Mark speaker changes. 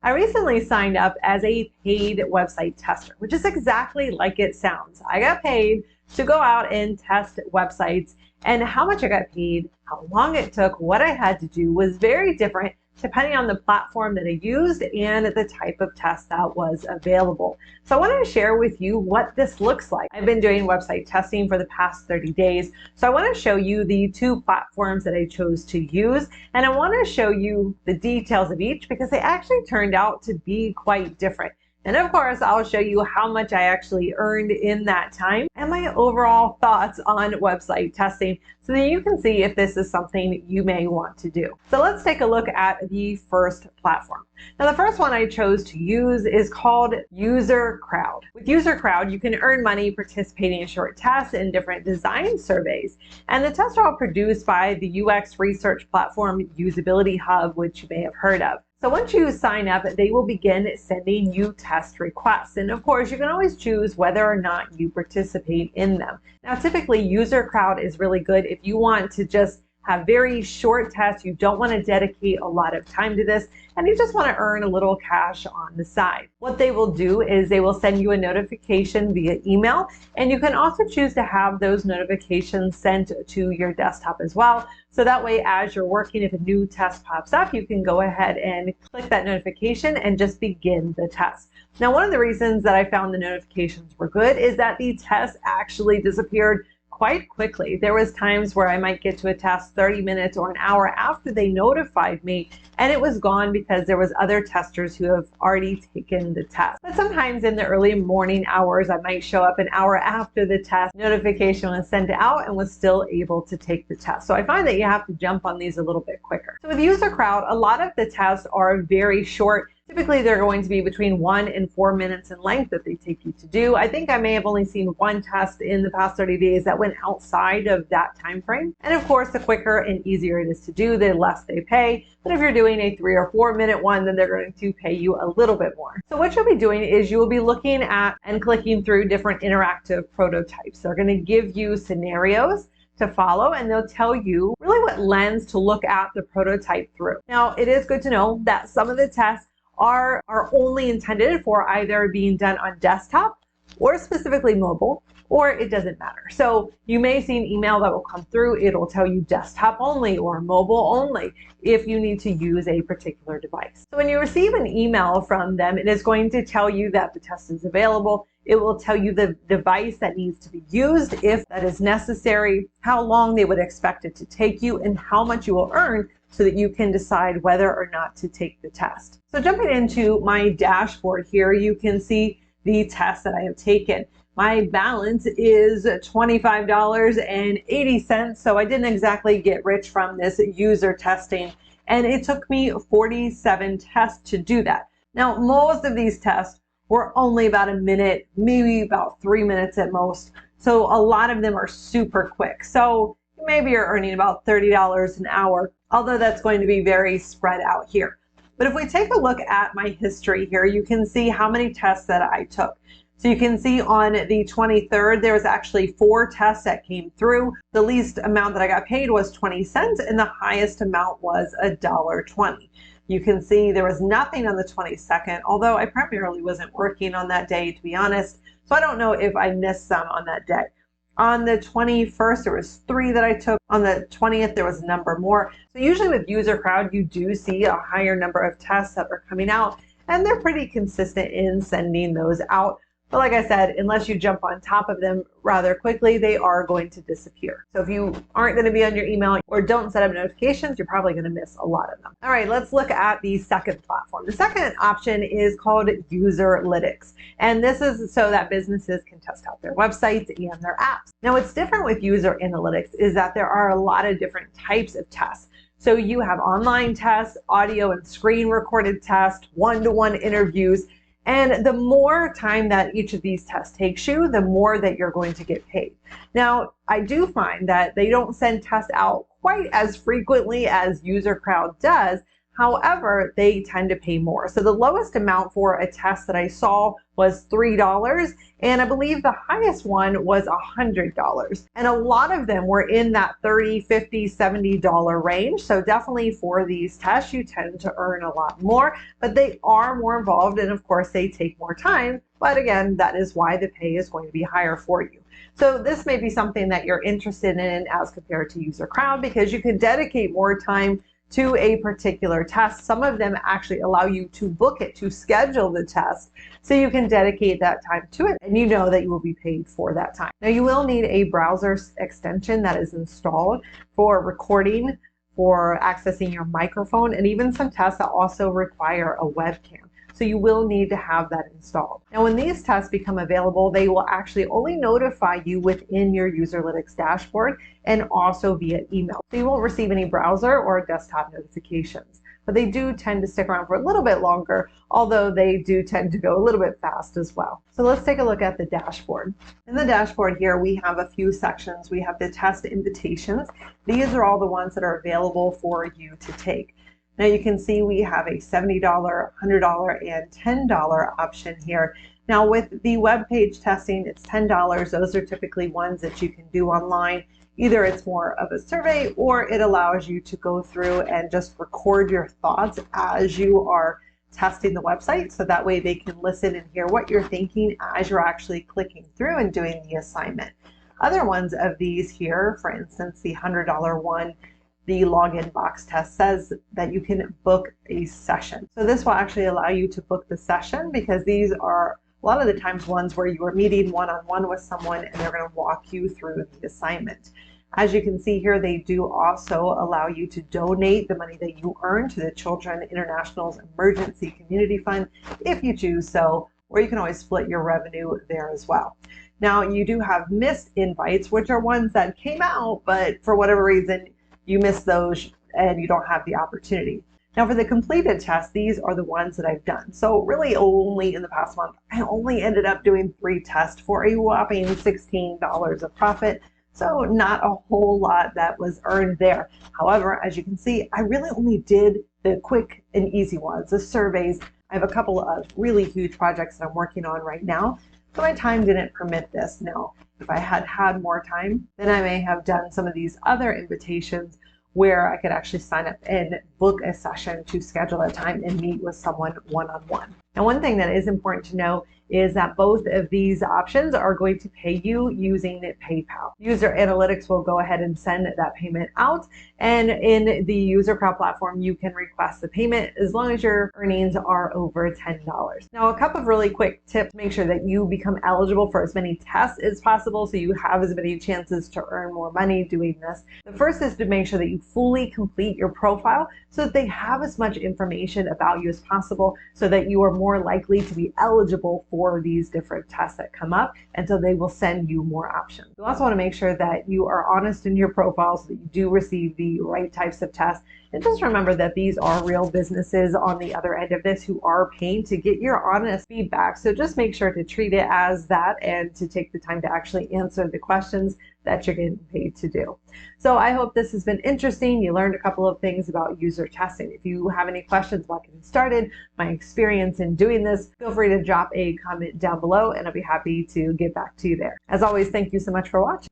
Speaker 1: I recently signed up as a paid website tester, which is exactly like it sounds. I got paid to go out and test websites, and how much I got paid, how long it took, what I had to do was very different depending on the platform that I used and the type of test that was available. So I wanted to share with you what this looks like. I've been doing website testing for the past 30 days. So I want to show you the two platforms that I chose to use. And I want to show you the details of each because they actually turned out to be quite different. And of course, I'll show you how much I actually earned in that time and my overall thoughts on website testing so that you can see if this is something you may want to do. So let's take a look at the first platform. Now, the first one I chose to use is called UserCrowd. With UserCrowd, you can earn money participating in short tests and different design surveys. And the tests are all produced by the UX research platform Usability Hub, which you may have heard of. So once you sign up, they will begin sending you test requests. And of course, you can always choose whether or not you participate in them. Now, typically, UserCrowd is really good if you want to just have very short tests, you don't want to dedicate a lot of time to this, and you just want to earn a little cash on the side. What they will do is they will send you a notification via email, and you can also choose to have those notifications sent to your desktop as well. So that way, as you're working, if a new test pops up, you can go ahead and click that notification and just begin the test. Now, one of the reasons that I found the notifications were good is that the test actually disappeared quite quickly. There was times where I might get to a test 30 minutes or an hour after they notified me, and it was gone because there was other testers who have already taken the test. But sometimes in the early morning hours, I might show up an hour after the test notification was sent out and was still able to take the test. So I find that you have to jump on these a little bit quicker. So with UserCrowd, a lot of the tests are very short. Typically, they're going to be between 1 and 4 minutes in length that they take you to do. I think I may have only seen one test in the past 30 days that went outside of that time frame. And of course, the quicker and easier it is to do, the less they pay. But if you're doing a 3 or 4 minute one, then they're going to pay you a little bit more. So what you'll be doing is you will be looking at and clicking through different interactive prototypes. They're going to give you scenarios to follow, and they'll tell you really what lens to look at the prototype through. Now, it is good to know that some of the tests are only intended for either being done on desktop or specifically mobile, or it doesn't matter. So you may see an email that will come through. It'll tell you desktop only or mobile only if you need to use a particular device. So when you receive an email from them, it is going to tell you that the test is available. It will tell you the device that needs to be used if that is necessary, how long they would expect it to take you, and how much you will earn so that you can decide whether or not to take the test. So jumping into my dashboard here, you can see the test that I have taken. My balance is $25.80, so I didn't exactly get rich from this user testing, and it took me 47 tests to do that. Now, most of these tests were only about a minute, maybe about 3 minutes at most, so a lot of them are super quick. So maybe you're earning about $30 an hour, although that's going to be very spread out here. But if we take a look at my history here, you can see how many tests that I took. So you can see on the 23rd, there was actually 4 tests that came through. The least amount that I got paid was 20 cents, and the highest amount was $1.20. You can see there was nothing on the 22nd, although I primarily wasn't working on that day, to be honest. So I don't know if I missed some on that day. On the 21st, there was 3 that I took. On the 20th, there was a number more. So usually with UserCrowd, you do see a higher number of tests that are coming out, and they're pretty consistent in sending those out. But like I said, unless you jump on top of them rather quickly, they are going to disappear. So if you aren't going to be on your email or don't set up notifications, you're probably going to miss a lot of them. All right, let's look at the second platform. The second option is called Userlytics. And this is so that businesses can test out their websites and their apps. Now, what's different with User Analytics is that there are a lot of different types of tests. So you have online tests, audio and screen recorded tests, one-to-one interviews. And the more time that each of these tests takes you, the more that you're going to get paid. Now, I do find that they don't send tests out quite as frequently as UserCrowd does. However, they tend to pay more. So the lowest amount for a test that I saw was $3, and I believe the highest one was $100. And a lot of them were in that $30, $50, $70 range. So definitely for these tests, you tend to earn a lot more, but they are more involved, and of course they take more time. But again, that is why the pay is going to be higher for you. So this may be something that you're interested in as compared to UserCrowd, because you can dedicate more time to a particular test. Some of them actually allow you to book it, to schedule the test, so you can dedicate that time to it, and you know that you will be paid for that time. Now, you will need a browser extension that is installed for recording, for accessing your microphone, and even some tests that also require a webcam. So you will need to have that installed. Now, when these tests become available, they will actually only notify you within your Userlytics dashboard and also via email. So you won't receive any browser or desktop notifications, but they do tend to stick around for a little bit longer, although they do tend to go a little bit fast as well. So let's take a look at the dashboard. In the dashboard here, we have a few sections. We have the test invitations. These are all the ones that are available for you to take. Now you can see we have a $70, $100, and $10 option here. Now with the web page testing, it's $10. Those are typically ones that you can do online. Either it's more of a survey, or it allows you to go through and just record your thoughts as you are testing the website. So that way they can listen and hear what you're thinking as you're actually clicking through and doing the assignment. Other ones of these here, for instance, the $100 one, the login box test, says that you can book a session. So this will actually allow you to book the session, because these are a lot of the times ones where you are meeting one-on-one with someone and they're going to walk you through the assignment. As you can see here, they do also allow you to donate the money that you earn to the Children International's Emergency Community Fund if you choose so, or you can always split your revenue there as well. Now, you do have missed invites, which are ones that came out, but for whatever reason, you missed those and you don't have the opportunity. Now for the completed tests, these are the ones that I've done. So really only in the past month, I only ended up doing 3 tests for a whopping $16 of profit. So not a whole lot that was earned there. However, as you can see, I really only did the quick and easy ones, the surveys. I have a couple of really huge projects that I'm working on right now, so my time didn't permit this. Now, if I had had more time, then I may have done some of these other invitations where I could actually sign up and book a session to schedule a time and meet with someone one-on-one. Now, one thing that is important to know is that both of these options are going to pay you using PayPal. Userlytics will go ahead and send that payment out, and in the UserCrowd platform, you can request the payment as long as your earnings are over $10. Now, a couple of really quick tips: make sure that you become eligible for as many tests as possible so you have as many chances to earn more money doing this. The first is to make sure that you fully complete your profile so that they have as much information about you as possible, so that you are more likely to be eligible for these different tests that come up, and so they will send you more options. You also want to make sure that you are honest in your profile so that you do receive the right types of tests. And just remember that these are real businesses on the other end of this who are paying to get your honest feedback. So just make sure to treat it as that and to take the time to actually answer the questions that you're getting paid to do. So I hope this has been interesting. You learned a couple of things about user testing. If you have any questions about getting started, my experience in doing this, feel free to drop a comment down below and I'll be happy to get back to you there. As always, thank you so much for watching.